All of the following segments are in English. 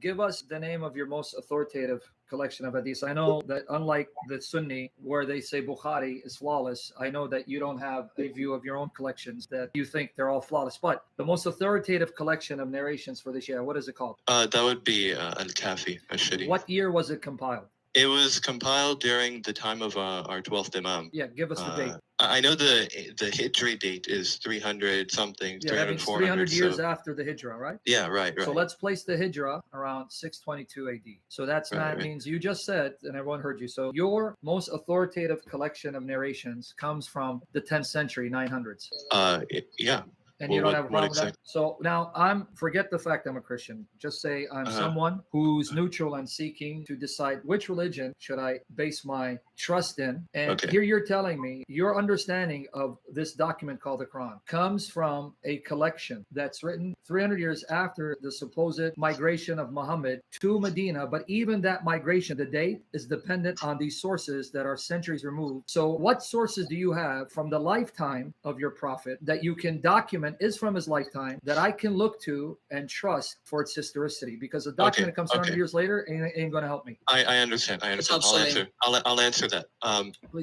Give us the name of your most authoritative collection of hadiths. I know that unlike the Sunni, where they say Bukhari is flawless, I know that you don't have a view of your own collections that you think they're all flawless. But the most authoritative collection of narrations for the Shia, what is it called? That would be Al-Kafi, Al-Sharif. What year was it compiled? It was compiled during the time of our 12th Imam. Yeah, give us the date. I know the Hijri date is 300 something, Yeah, 300, that means 300 years after the Hijrah, right? Yeah, right. So let's place the Hijrah around 622 AD. So that means you just said, and everyone heard you. So your most authoritative collection of narrations comes from the 10th century, 900s. Yeah. And you don't have a problem with that? So now forget the fact I'm a Christian. Just say I'm someone who's neutral and seeking to decide which religion should I base my trust in. And here you're telling me your understanding of this document called the Quran comes from a collection that's written 300 years after the supposed migration of Muhammad to Medina. But even that migration, the date is dependent on these sources that are centuries removed. So what sources do you have from the lifetime of your prophet that you can document is from his lifetime that I can look to and trust for its historicity? Because a document that comes 100 years later ain't going to help me. I understand. I'll answer that.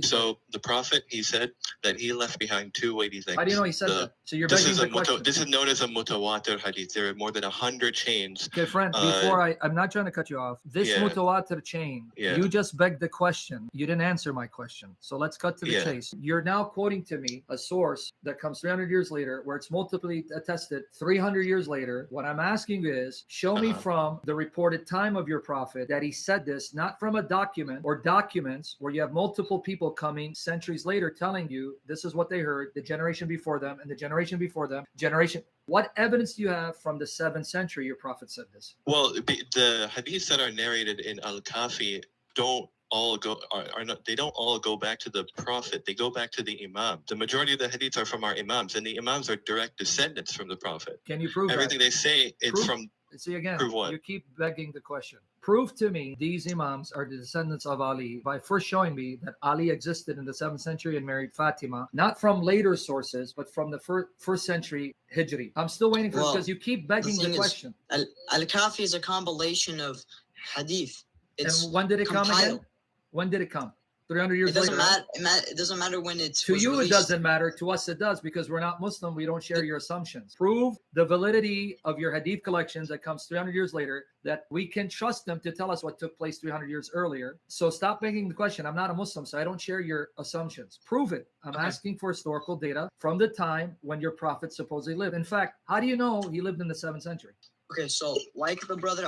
So the prophet, he said that he left behind two weighty things. How do you know he said that? So you're begging the question. This is known as a mutawatir hadith. There are more than 100 chains. Okay, friend, I'm not trying to cut you off. This mutawatir chain, you just begged the question. You didn't answer my question. So let's cut to the chase. You're now quoting to me a source that comes 300 years later where it's multiply attested 300 years later. What I'm asking is, show me from the reported time of your prophet that he said this, not from a document or documents where you have multiple people coming centuries later telling you this is what they heard, the generation before them and the generation before them, What evidence do you have from the 7th century your prophet said this? Well, the hadiths that are narrated in Al-Kafi don't all go they don't all go back to the prophet. They go back to the imam. The majority of the hadiths are from our imams, and the imams are direct descendants from the prophet. Can you prove everything they say? It's from. See again, prove what? You keep begging the question. Prove to me these imams are the descendants of Ali by first showing me that Ali existed in the 7th century and married Fatima, not from later sources, but from the first century Hijri. I'm still waiting for because you keep begging the question. Al-Kafi is a compilation of hadith. And when did it come again? When did it come? 300 years later. It doesn't matter when it's to you released. It doesn't matter. To us it does, because we're not Muslim. We don't share your assumptions. Prove the validity of your hadith collections that comes 300 years later, that we can trust them to tell us what took place 300 years earlier. So stop begging the question. I'm not a Muslim, so I don't share your assumptions. Prove it. I'm asking for historical data from the time when your prophet supposedly lived. In fact, how do you know he lived in the 7th century? Okay, so like the brother